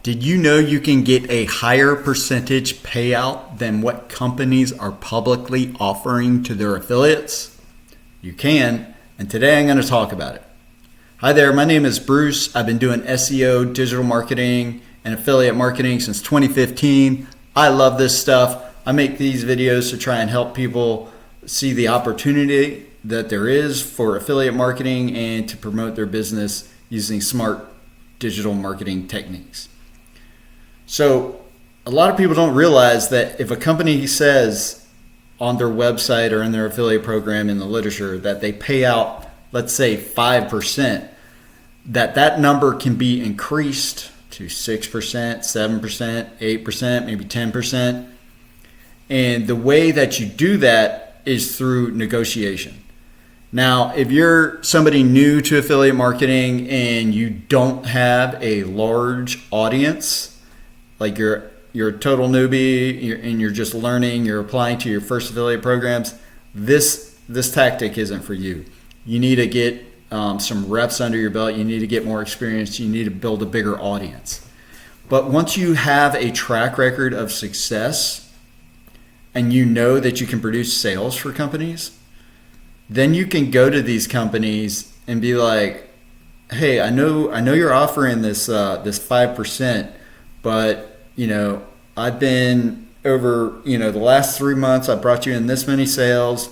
Did you know you can get a higher percentage payout than what companies are publicly offering to their affiliates? You can, and today I'm going to talk about it. Hi there, my name is Bruce. I've been doing SEO, digital marketing, and affiliate marketing since 2015. I love this stuff. I make these videos to try and help people see the opportunity that there is for affiliate marketing and to promote their business using smart digital marketing techniques. So a lot of people don't realize that if a company says on their website or in their affiliate program in the literature that they pay out, let's say 5%, that number can be increased to 6%, 7%, 8%, maybe 10%. And the way that you do that is through negotiation. Now, if you're somebody new to affiliate marketing and you don't have a large audience, like you're a total newbie and you're just learning, you're applying to your first affiliate programs, this tactic isn't for you. You need to get some reps under your belt. You need to get more experience. You need to build a bigger audience. But once you have a track record of success and you know that you can produce sales for companies, then you can go to these companies and be like, hey, I know you're offering this 5%, but I've been over, the last 3 months, I brought you in this many sales,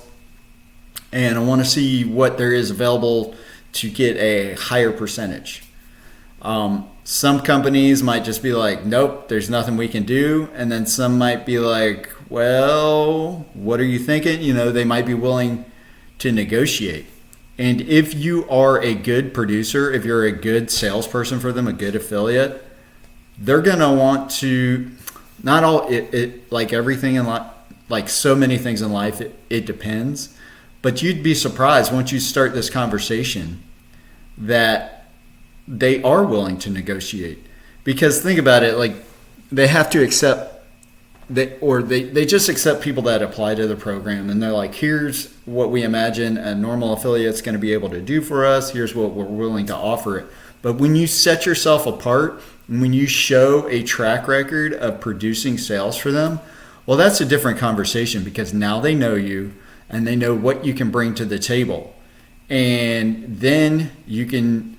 and I want to see what there is available to get a higher percentage. Some companies might just be like, nope, there's nothing we can do. And then some might be like, well, what are you thinking? They might be willing to negotiate. And if you are a good producer, if you're a good salesperson for them, a good affiliate, they're going to want to, not all, it like everything in life, like so many things in life, it depends. But you'd be surprised once you start this conversation that they are willing to negotiate. Because think about it, like they have to accept, they just accept people that apply to the program, and they're like, here's what we imagine a normal affiliate's going to be able to do for us. Here's what we're willing to offer it. But when you set yourself apart, and when you show a track record of producing sales for them, well, that's a different conversation, because now they know you and they know what you can bring to the table. And then you can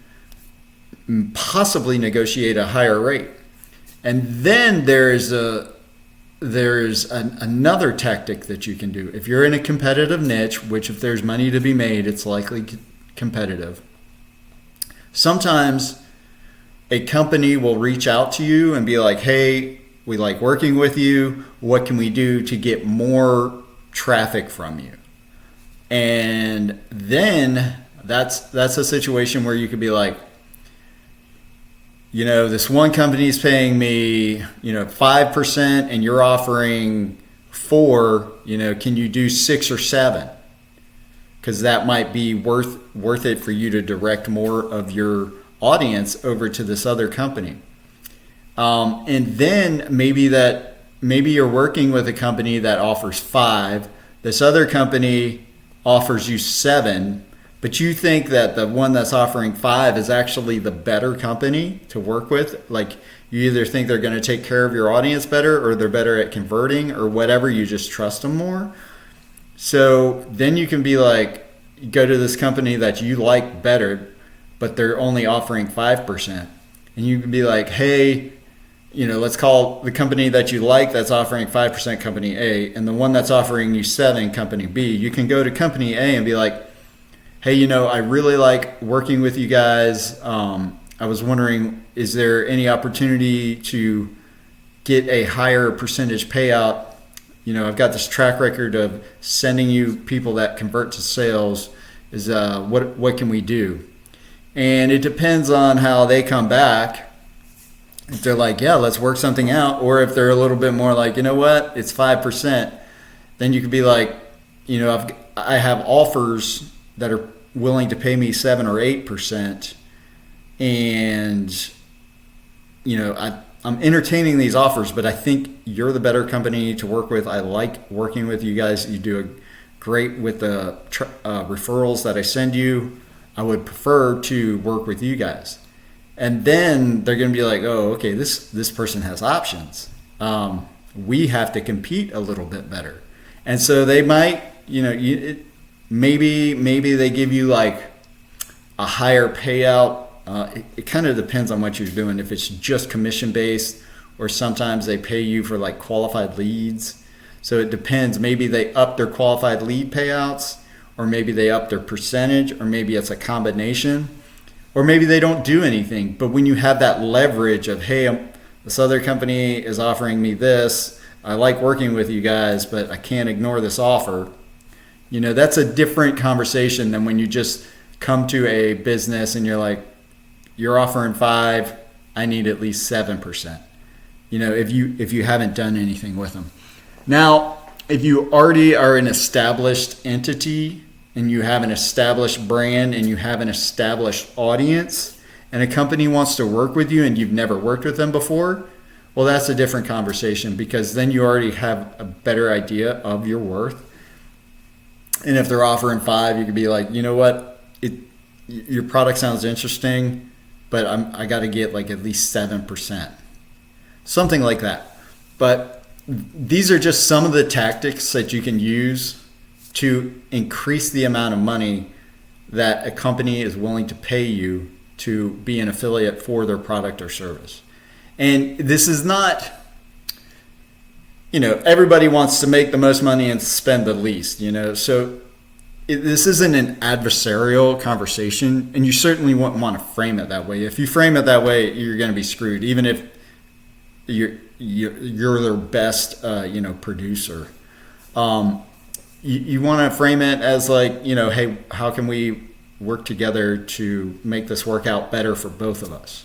possibly negotiate a higher rate. And then there's another tactic that you can do. If you're in a competitive niche, which if there's money to be made, it's likely competitive. Sometimes a company will reach out to you and be like, hey, we like working with you. What can we do to get more traffic from you? And then that's a situation where you could be like, this one company is paying me, 5% and you're offering 4%, can you do 6 or 7? Because that might be worth it for you to direct more of your audience over to this other company. And then maybe you're working with a company that offers 5. This other company offers you 7, but you think that the one that's offering 5 is actually the better company to work with. Like you either think they're going to take care of your audience better, or they're better at converting, or whatever. You just trust them more. So then you can be like, go to this company that you like better, but they're only offering 5%. And you can be like, hey, let's call the company that you like that's offering 5% company A, and the one that's offering you 7 company B. You can go to company A and be like, hey, I really like working with you guys. I was wondering, is there any opportunity to get a higher percentage payout? I've got this track record of sending you people that convert to sales. What can we do? And it depends on how they come back. If they're like, yeah, let's work something out, or if they're a little bit more like, what, it's 5%, then you could be like, I have offers that are willing to pay me 7 or 8%, and I'm entertaining these offers, but I think you're the better company to work with. I like working with you guys. You do great with the referrals that I send you. I would prefer to work with you guys. And then they're going to be like, oh, okay, this person has options. We have to compete a little bit better. And so they might, maybe they give you like a higher payout. It kind of depends on what you're doing. If it's just commission based, or sometimes they pay you for like qualified leads. So it depends. Maybe they up their qualified lead payouts, or maybe they up their percentage, or maybe it's a combination, or maybe they don't do anything. But when you have that leverage of, hey, this other company is offering me this, I like working with you guys, but I can't ignore this offer. That's a different conversation than when you just come to a business and you're like, you're offering 5, I need at least 7%. If you haven't done anything with them. Now, if you already are an established entity and you have an established brand and you have an established audience and a company wants to work with you and you've never worked with them before, well, that's a different conversation, because then you already have a better idea of your worth. And if they're offering 5, you could be like, you know what, your product sounds interesting, but I got to get like at least 7%, something like that. But these are just some of the tactics that you can use to increase the amount of money that a company is willing to pay you to be an affiliate for their product or service. And this is not, everybody wants to make the most money and spend the least, so this isn't an adversarial conversation, and you certainly wouldn't want to frame it that way. If you frame it that way, you're going to be screwed, even if you're their best, producer. You want to frame it as like, hey, how can we work together to make this work out better for both of us?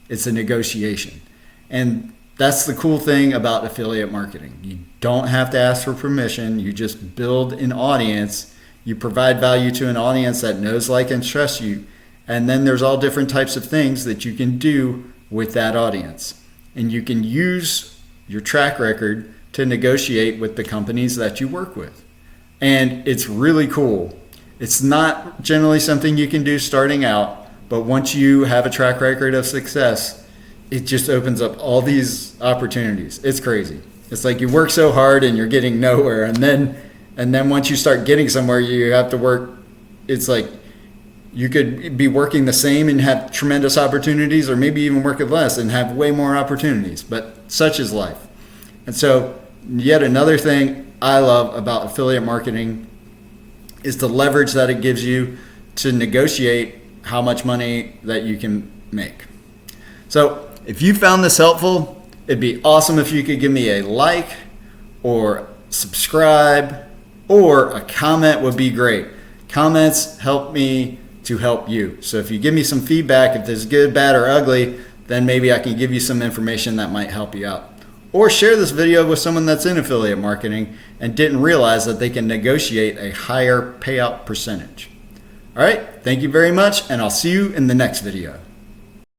It's a negotiation. And that's the cool thing about affiliate marketing. You don't have to ask for permission. You just build an audience. You provide value to an audience that knows, like, and trusts you. And then there's all different types of things that you can do with that audience. And you can use your track record to negotiate with the companies that you work with. And it's really cool. It's not generally something you can do starting out, but once you have a track record of success, it just opens up all these opportunities. It's crazy. It's like you work so hard and you're getting nowhere, and then once you start getting somewhere, you have to work. It's like you could be working the same and have tremendous opportunities, or maybe even work with less and have way more opportunities. But such is life. And so yet another thing I love about affiliate marketing is the leverage that it gives you to negotiate how much money that you can make. So if you found this helpful, it'd be awesome if you could give me a like or subscribe, or a comment would be great. Comments help me to help you. So if you give me some feedback, if it's good, bad, or ugly, then maybe I can give you some information that might help you out. Or share this video with someone that's in affiliate marketing and didn't realize that they can negotiate a higher payout percentage. All right, thank you very much, and I'll see you in the next video.